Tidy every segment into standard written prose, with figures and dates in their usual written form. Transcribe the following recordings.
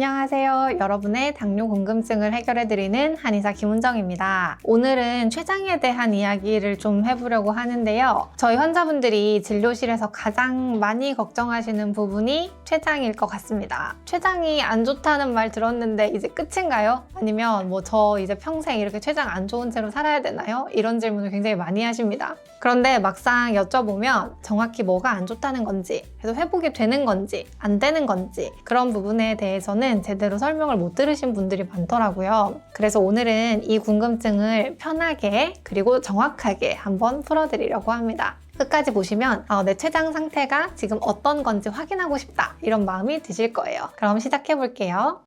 안녕하세요. 여러분의 당뇨 궁금증을 해결해드리는 한의사 김은정입니다. 오늘은 췌장에 대한 이야기를 좀 해보려고 하는데요. 저희 환자분들이 진료실에서 가장 많이 걱정하시는 부분이 췌장일 것 같습니다. 췌장이 안 좋다는 말 들었는데 이제 끝인가요? 아니면 저 이제 평생 이렇게 췌장 안 좋은 채로 살아야 되나요? 이런 질문을 굉장히 많이 하십니다. 그런데 막상 여쭤보면 정확히 뭐가 안 좋다는 건지, 그래서 회복이 되는 건지 안 되는 건지 그런 부분에 대해서는 제대로 설명을 못 들으신 분들이 많더라고요. 그래서 오늘은 이 궁금증을 편하게 그리고 정확하게 한번 풀어드리려고 합니다. 끝까지 보시면 내 췌장 상태가 지금 어떤 건지 확인하고 싶다 이런 마음이 드실 거예요. 그럼 시작해 볼게요.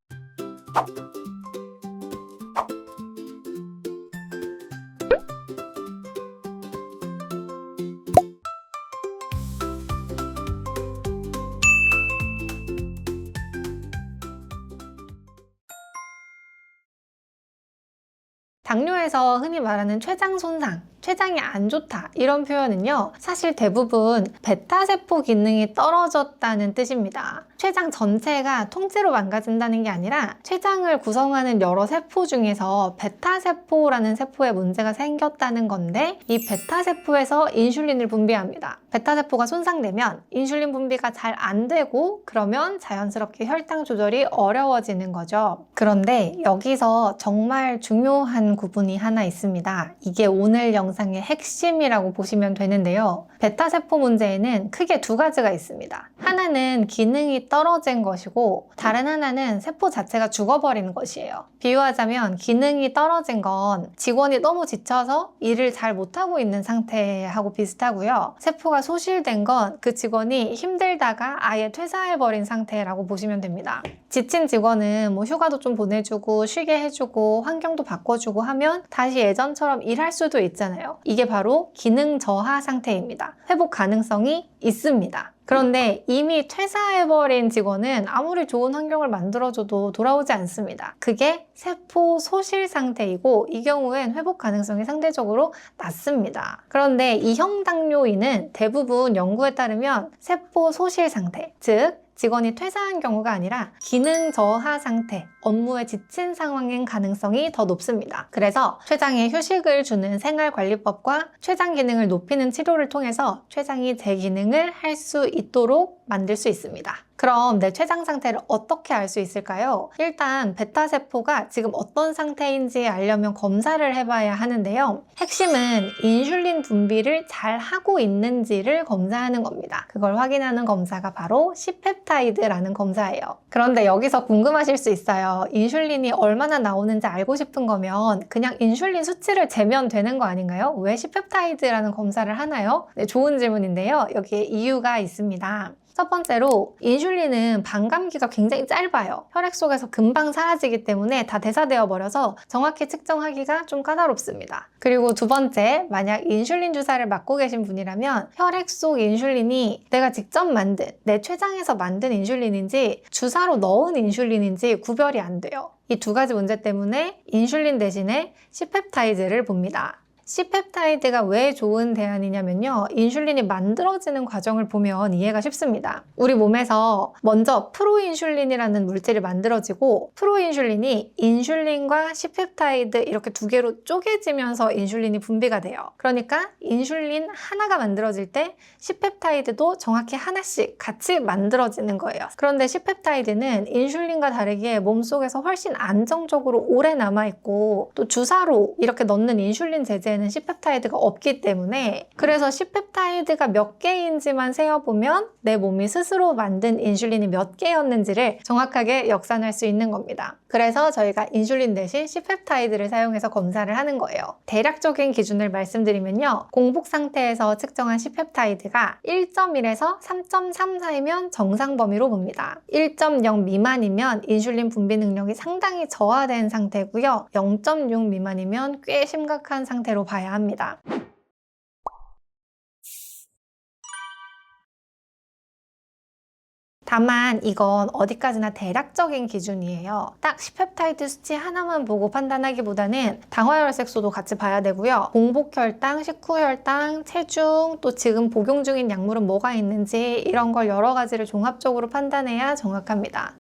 당뇨에서 흔히 말하는 췌장 손상, 췌장이 안 좋다 이런 표현은요, 사실 대부분 베타세포 기능이 떨어졌다는 뜻입니다. 췌장 전체가 통째로 망가진다는 게 아니라 췌장을 구성하는 여러 세포 중에서 베타세포라는 세포에 문제가 생겼다는 건데, 이 베타세포에서 인슐린을 분비합니다. 베타세포가 손상되면 인슐린 분비가 잘 안 되고, 그러면 자연스럽게 혈당 조절이 어려워지는 거죠. 그런데 여기서 정말 중요한 구분이 하나 있습니다. 이게 오늘 영상의 핵심이라고 보시면 되는데요. 베타세포 문제에는 크게 두 가지가 있습니다. 하나는 기능이 떨어진 것이고, 다른 하나는 세포 자체가 죽어버리는 것이에요. 비유하자면 기능이 떨어진 건 직원이 너무 지쳐서 일을 잘 못하고 있는 상태하고 비슷하고요. 세포가 소실된 건 그 직원이 힘들다가 아예 퇴사해버린 상태라고 보시면 됩니다. 지친 직원은 휴가도 좀 보내주고 쉬게 해주고 환경도 바꿔주고 하면 다시 예전처럼 일할 수도 있잖아요. 이게 바로 기능 저하 상태입니다. 회복 가능성이 있습니다. 그런데 이미 퇴사해버린 직원은 아무리 좋은 환경을 만들어줘도 돌아오지 않습니다. 그게 세포 소실 상태이고, 이 경우엔 회복 가능성이 상대적으로 낮습니다. 그런데 이형 당뇨인은 대부분 연구에 따르면 세포 소실 상태, 즉 직원이 퇴사한 경우가 아니라 기능 저하 상태, 업무에 지친 상황인 가능성이 더 높습니다. 그래서 췌장에 휴식을 주는 생활관리법과 췌장 기능을 높이는 치료를 통해서 췌장이 제 기능을 할 수 있도록 만들 수 있습니다. 그럼 내 췌장 상태를 어떻게 알 수 있을까요? 일단 베타세포가 지금 어떤 상태인지 알려면 검사를 해봐야 하는데요. 핵심은 인슐린 분비를 잘 하고 있는지를 검사하는 겁니다. 그걸 확인하는 검사가 바로 C펩타이드라는 검사예요. 그런데 여기서 궁금하실 수 있어요. 인슐린이 얼마나 나오는지 알고 싶은 거면 그냥 인슐린 수치를 재면 되는 거 아닌가요? 왜 C펩타이드라는 검사를 하나요? 네, 좋은 질문인데요. 여기에 이유가 있습니다. 첫 번째로 인슐린은 반감기가 굉장히 짧아요. 혈액 속에서 금방 사라지기 때문에 다 대사되어 버려서 정확히 측정하기가 좀 까다롭습니다. 그리고 두 번째, 만약 인슐린 주사를 맞고 계신 분이라면 혈액 속 인슐린이 내가 직접 만든, 내 췌장에서 만든 인슐린인지 주사로 넣은 인슐린인지 구별이 안 돼요. 이 두 가지 문제 때문에 인슐린 대신에 C펩타이드를 봅니다. C펩타이드가 왜 좋은 대안이냐면요, 인슐린이 만들어지는 과정을 보면 이해가 쉽습니다. 우리 몸에서 먼저 프로인슐린이라는 물질이 만들어지고, 프로인슐린이 인슐린과 C펩타이드 이렇게 두 개로 쪼개지면서 인슐린이 분비가 돼요. 그러니까 인슐린 하나가 만들어질 때 C펩타이드도 정확히 하나씩 같이 만들어지는 거예요. 그런데 C펩타이드는 인슐린과 다르게 몸속에서 훨씬 안정적으로 오래 남아있고, 또 주사로 이렇게 넣는 인슐린 제제 는 C펩타이드가 없기 때문에, 그래서 C펩타이드가 몇 개인지만 세어보면 내 몸이 스스로 만든 인슐린이 몇 개였는지를 정확하게 역산할 수 있는 겁니다. 그래서 저희가 인슐린 대신 C펩타이드를 사용해서 검사를 하는 거예요. 대략적인 기준을 말씀드리면요, 공복 상태에서 측정한 C펩타이드가 1.1에서 3.3 사이면 정상 범위로 봅니다. 1.0 미만이면 인슐린 분비 능력이 상당히 저하된 상태고요, 0.6 미만이면 꽤 심각한 상태로 봐야 합니다. 다만 이건 어디까지나 대략적인 기준이에요. 딱 C펩타이드 수치 하나만 보고 판단하기보다는 당화혈색소도 같이 봐야 되고요. 공복혈당, 식후혈당, 체중, 또 지금 복용 중인 약물은 뭐가 있는지 이런 걸 여러 가지를 종합적으로 판단해야 정확합니다.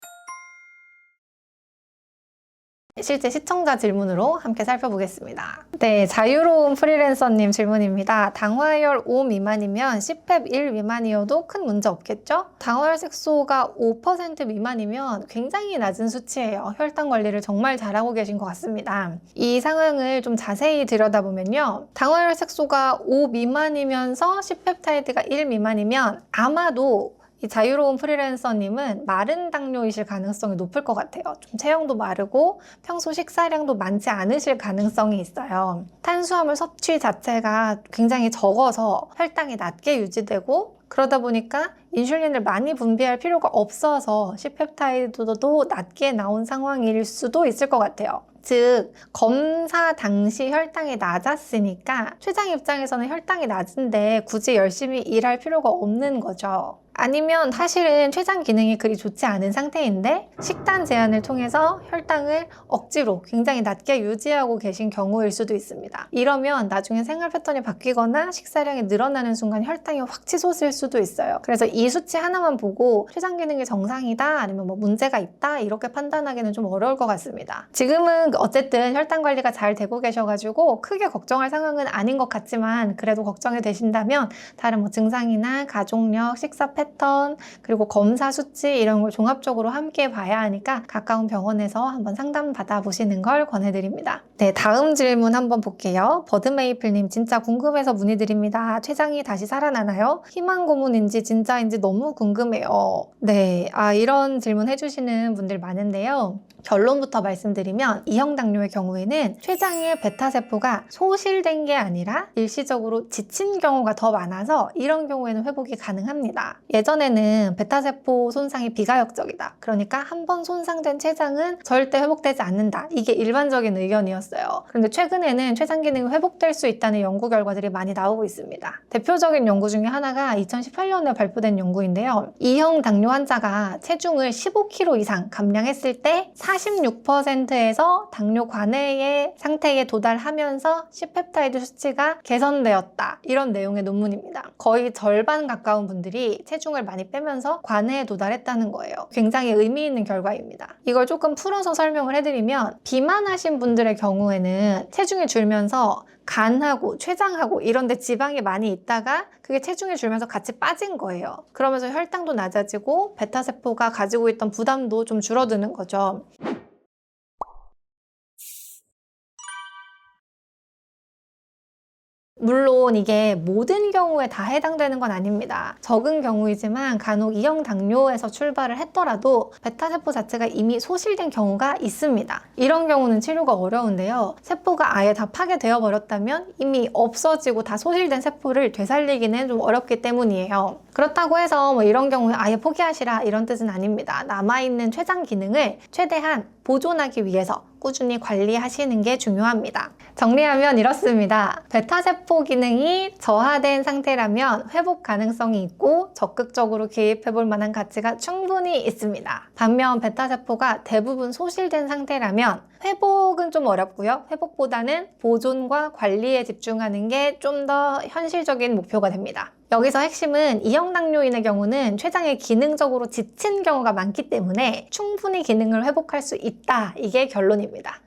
실제 시청자 질문으로 함께 살펴보겠습니다. 네, 자유로운 프리랜서님 질문입니다. 당화혈 5 미만이면 Cpep 1 미만이어도 큰 문제 없겠죠? 당화혈 색소가 5% 미만이면 굉장히 낮은 수치예요. 혈당 관리를 정말 잘하고 계신 것 같습니다. 이 상황을 좀 자세히 들여다보면요. 당화혈 색소가 5 미만이면서 C펩타이드가 1 미만이면 아마도 이 자유로운 프리랜서님은 마른 당뇨이실 가능성이 높을 것 같아요. 좀 체형도 마르고 평소 식사량도 많지 않으실 가능성이 있어요. 탄수화물 섭취 자체가 굉장히 적어서 혈당이 낮게 유지되고 그러다 보니까 인슐린을 많이 분비할 필요가 없어서 C펩타이드도 낮게 나온 상황일 수도 있을 것 같아요. 즉 검사 당시 혈당이 낮았으니까 췌장 입장에서는 혈당이 낮은데 굳이 열심히 일할 필요가 없는 거죠. 아니면 사실은 췌장 기능이 그리 좋지 않은 상태인데 식단 제한을 통해서 혈당을 억지로 굉장히 낮게 유지하고 계신 경우일 수도 있습니다. 이러면 나중에 생활 패턴이 바뀌거나 식사량이 늘어나는 순간 혈당이 확 치솟을 수도 있어요. 그래서 이 수치 하나만 보고 췌장 기능이 정상이다 아니면 뭐 문제가 있다 이렇게 판단하기는 좀 어려울 것 같습니다. 지금은 어쨌든 혈당 관리가 잘 되고 계셔가지고 크게 걱정할 상황은 아닌 것 같지만 그래도 걱정이 되신다면 다른 뭐 증상이나 가족력, 식사 패턴, 그리고 검사 수치 이런 걸 종합적으로 함께 봐야 하니까 가까운 병원에서 한번 상담 받아보시는 걸 권해드립니다. 네, 다음 질문 한번 볼게요. 버드메이플님 진짜 궁금해서 문의드립니다. 췌장이 다시 살아나나요? 희망 고문인지 진짜인지 너무 궁금해요. 네, 이런 질문 해주시는 분들 많은데요. 결론부터 말씀드리면 E형 당뇨의 경우에는 췌장의 베타세포가 소실된 게 아니라 일시적으로 지친 경우가 더 많아서 이런 경우에는 회복이 가능합니다. 예전에는 베타세포 손상이 비가역적이다. 그러니까 한번 손상된 췌장은 절대 회복되지 않는다. 이게 일반적인 의견이었어요. 그런데 최근에는 췌장 기능이 회복될 수 있다는 연구 결과들이 많이 나오고 있습니다. 대표적인 연구 중에 하나가 2018년에 발표된 연구인데요. E형 당뇨 환자가 체중을 15kg 이상 감량했을 때 46%에서 당뇨 관해의 상태에 도달하면서 C펩타이드 수치가 개선되었다. 이런 내용의 논문입니다. 거의 절반 가까운 분들이 체중을 많이 빼면서 관해에 도달했다는 거예요. 굉장히 의미 있는 결과입니다. 이걸 조금 풀어서 설명을 해드리면 비만하신 분들의 경우에는 체중이 줄면서 간하고 췌장하고 이런 데 지방이 많이 있다가 그게 체중이 줄면서 같이 빠진 거예요. 그러면서 혈당도 낮아지고 베타세포가 가지고 있던 부담도 좀 줄어드는 거죠. 물론 이게 모든 경우에 다 해당되는 건 아닙니다. 적은 경우이지만 간혹 E형 당뇨에서 출발을 했더라도 베타세포 자체가 이미 소실된 경우가 있습니다. 이런 경우는 치료가 어려운데요. 세포가 아예 다 파괴되어 버렸다면 이미 없어지고 다 소실된 세포를 되살리기는 좀 어렵기 때문이에요. 그렇다고 해서 뭐 이런 경우에 아예 포기하시라 이런 뜻은 아닙니다. 남아있는 췌장 기능을 최대한 보존하기 위해서 꾸준히 관리하시는 게 중요합니다. 정리하면 이렇습니다. 베타세포 기능이 저하된 상태라면 회복 가능성이 있고 적극적으로 개입해볼 만한 가치가 충분히 있습니다. 반면 베타세포가 대부분 소실된 상태라면 회복은 좀 어렵고요. 회복보다는 보존과 관리에 집중하는 게 좀 더 현실적인 목표가 됩니다. 여기서 핵심은 E형 당뇨인의 경우는 췌장이 기능적으로 지친 경우가 많기 때문에 충분히 기능을 회복할 수 있다. 이게 결론입니다.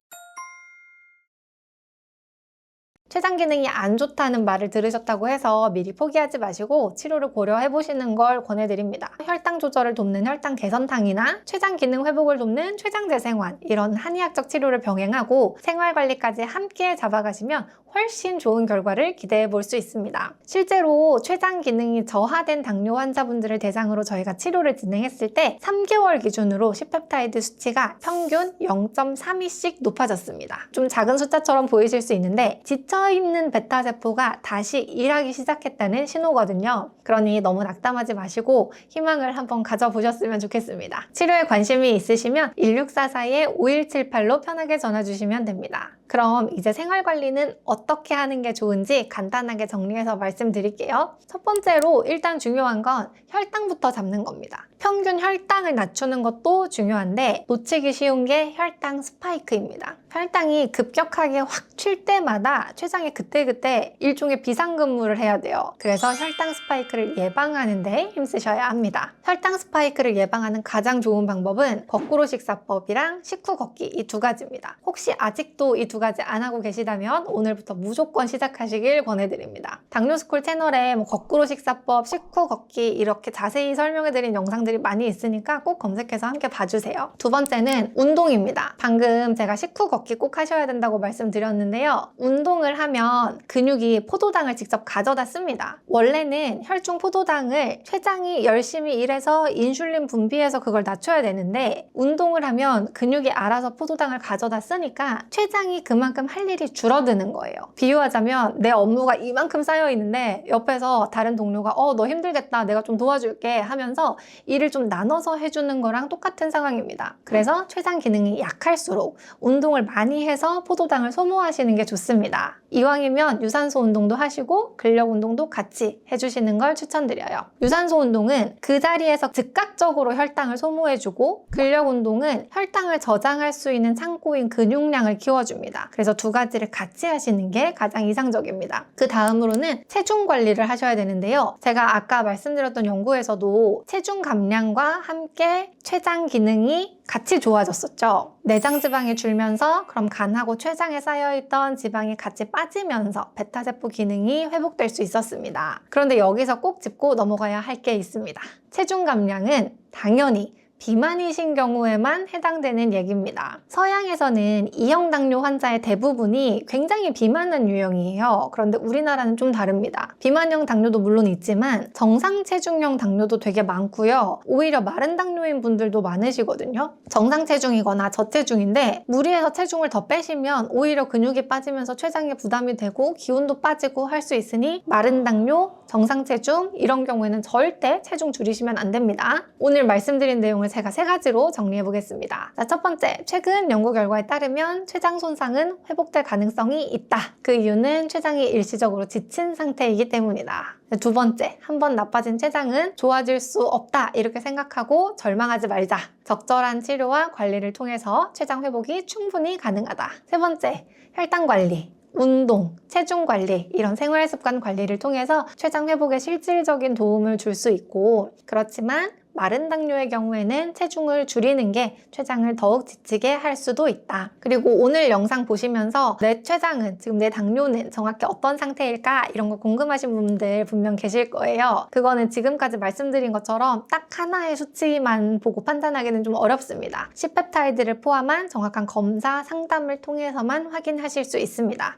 췌장 기능이 안 좋다는 말을 들으셨다고 해서 미리 포기하지 마시고 치료를 고려해 보시는 걸 권해드립니다. 혈당 조절을 돕는 혈당 개선탕이나 췌장 기능 회복을 돕는 췌장 재생환 이런 한의학적 치료를 병행하고 생활 관리까지 함께 잡아가시면 훨씬 좋은 결과를 기대해 볼 수 있습니다. 실제로 췌장 기능이 저하된 당뇨 환자분들을 대상으로 저희가 치료를 진행했을 때 3개월 기준으로 C펩타이드 수치가 평균 0.32씩 높아졌습니다. 좀 작은 숫자처럼 보이실 수 있는데 지쳐있는 베타세포가 다시 일하기 시작했다는 신호거든요. 그러니 너무 낙담하지 마시고 희망을 한번 가져보셨으면 좋겠습니다. 치료에 관심이 있으시면 1644-5178로 편하게 전화 주시면 됩니다. 그럼 이제 생활관리는 어떻게 하는 게 좋은지 간단하게 정리해서 말씀드릴게요. 첫 번째로 일단 중요한 건 혈당부터 잡는 겁니다. 평균 혈당을 낮추는 것도 중요한데 놓치기 쉬운 게 혈당 스파이크입니다. 혈당이 급격하게 확 튈 때마다 췌장이 그때그때 일종의 비상근무를 해야 돼요. 그래서 혈당 스파이크를 예방하는 데 힘쓰셔야 합니다. 혈당 스파이크를 예방하는 가장 좋은 방법은 거꾸로 식사법이랑 식후 걷기 이 두 가지입니다. 혹시 아직도 이 두 가지 안 하고 계시다면 오늘부터 무조건 시작하시길 권해드립니다. 당뇨스쿨 채널에 거꾸로 식사법, 식후 걷기 이렇게 자세히 설명해드린 영상들이 많이 있으니까 꼭 검색해서 함께 봐주세요. 두 번째는 운동입니다. 방금 제가 식후 걷기 꼭 하셔야 된다고 말씀드렸는데요. 운동을 하면 근육이 포도당을 직접 가져다 씁니다. 원래는 혈중 포도당을 췌장이 열심히 일해서 인슐린 분비해서 그걸 낮춰야 되는데 운동을 하면 근육이 알아서 포도당을 가져다 쓰니까 췌장이 그만큼 할 일이 줄어드는 거예요. 비유하자면 내 업무가 이만큼 쌓여 있는데 옆에서 다른 동료가 너 힘들겠다 내가 좀 도와줄게 하면서 일을 좀 나눠서 해주는 거랑 똑같은 상황입니다. 그래서 췌장 기능이 약할수록 운동을 많이 해서 포도당을 소모하시는 게 좋습니다. 이왕이면 유산소 운동도 하시고 근력 운동도 같이 해주시는 걸 추천드려요. 유산소 운동은 그 자리에서 즉각적으로 혈당을 소모해주고 근력 운동은 혈당을 저장할 수 있는 창고인 근육량을 키워줍니다. 그래서 두 가지를 같이 하시는 게 가장 이상적입니다. 그 다음으로는 체중 관리를 하셔야 되는데요. 제가 아까 말씀드렸던 연구에서도 체중 감량과 함께 췌장 기능이 같이 좋아졌었죠. 내장 지방이 줄면서 그럼 간하고 췌장에 쌓여있던 지방이 같이 빠지면서 베타세포 기능이 회복될 수 있었습니다. 그런데 여기서 꼭 짚고 넘어가야 할 게 있습니다. 체중 감량은 당연히 비만이신 경우에만 해당되는 얘기입니다. 서양에서는 2형 당뇨 환자의 대부분이 굉장히 비만한 유형이에요. 그런데 우리나라는 좀 다릅니다. 비만형 당뇨도 물론 있지만 정상 체중형 당뇨도 되게 많고요. 오히려 마른 당뇨인 분들도 많으시거든요. 정상 체중이거나 저체중인데 무리해서 체중을 더 빼시면 오히려 근육이 빠지면서 췌장에 부담이 되고 기운도 빠지고 할 수 있으니 마른 당뇨, 정상 체중 이런 경우에는 절대 체중 줄이시면 안 됩니다. 오늘 말씀드린 내용을 제가 세 가지로 정리해 보겠습니다. 자, 첫 번째, 최근 연구 결과에 따르면 췌장 손상은 회복될 가능성이 있다. 그 이유는 췌장이 일시적으로 지친 상태이기 때문이다. 두 번째, 한번 나빠진 췌장은 좋아질 수 없다 이렇게 생각하고 절망하지 말자. 적절한 치료와 관리를 통해서 췌장 회복이 충분히 가능하다. 세 번째, 혈당 관리, 운동, 체중 관리 이런 생활 습관 관리를 통해서 췌장 회복에 실질적인 도움을 줄 수 있고 그렇지만 마른 당뇨의 경우에는 체중을 줄이는 게 췌장을 더욱 지치게 할 수도 있다. 그리고 오늘 영상 보시면서 내 췌장은, 지금 내 당뇨는 정확히 어떤 상태일까? 이런 거 궁금하신 분들 분명 계실 거예요. 그거는 지금까지 말씀드린 것처럼 딱 하나의 수치만 보고 판단하기는 좀 어렵습니다. C펩타이드를 포함한 정확한 검사, 상담을 통해서만 확인하실 수 있습니다.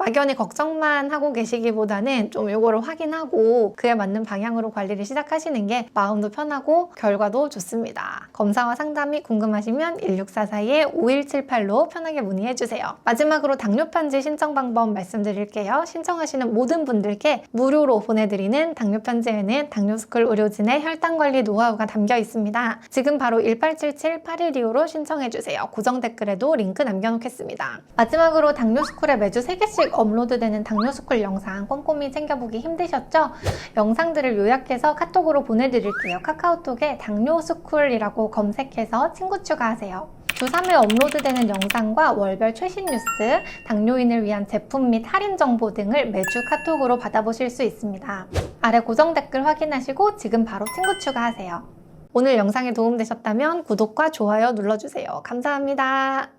막연히 걱정만 하고 계시기보다는 좀 이거를 확인하고 그에 맞는 방향으로 관리를 시작하시는 게 마음도 편하고 결과도 좋습니다. 검사와 상담이 궁금하시면 1644-5178로 편하게 문의해주세요. 마지막으로 당뇨 편지 신청 방법 말씀드릴게요. 신청하시는 모든 분들께 무료로 보내드리는 당뇨 편지에는 당뇨스쿨 의료진의 혈당관리 노하우가 담겨 있습니다. 지금 바로 1877-8125로 신청해주세요. 고정 댓글에도 링크 남겨놓겠습니다. 마지막으로 당뇨스쿨에 매주 3개씩 업로드되는 당뇨스쿨 영상 꼼꼼히 챙겨보기 힘드셨죠? 영상들을 요약해서 카톡으로 보내드릴게요. 카카오톡에 당뇨스쿨이라고 검색해서 친구 추가하세요. 주 3회 업로드되는 영상과 월별 최신 뉴스, 당뇨인을 위한 제품 및 할인 정보 등을 매주 카톡으로 받아보실 수 있습니다. 아래 고정 댓글 확인하시고 지금 바로 친구 추가하세요. 오늘 영상이 도움되셨다면 구독과 좋아요 눌러주세요. 감사합니다.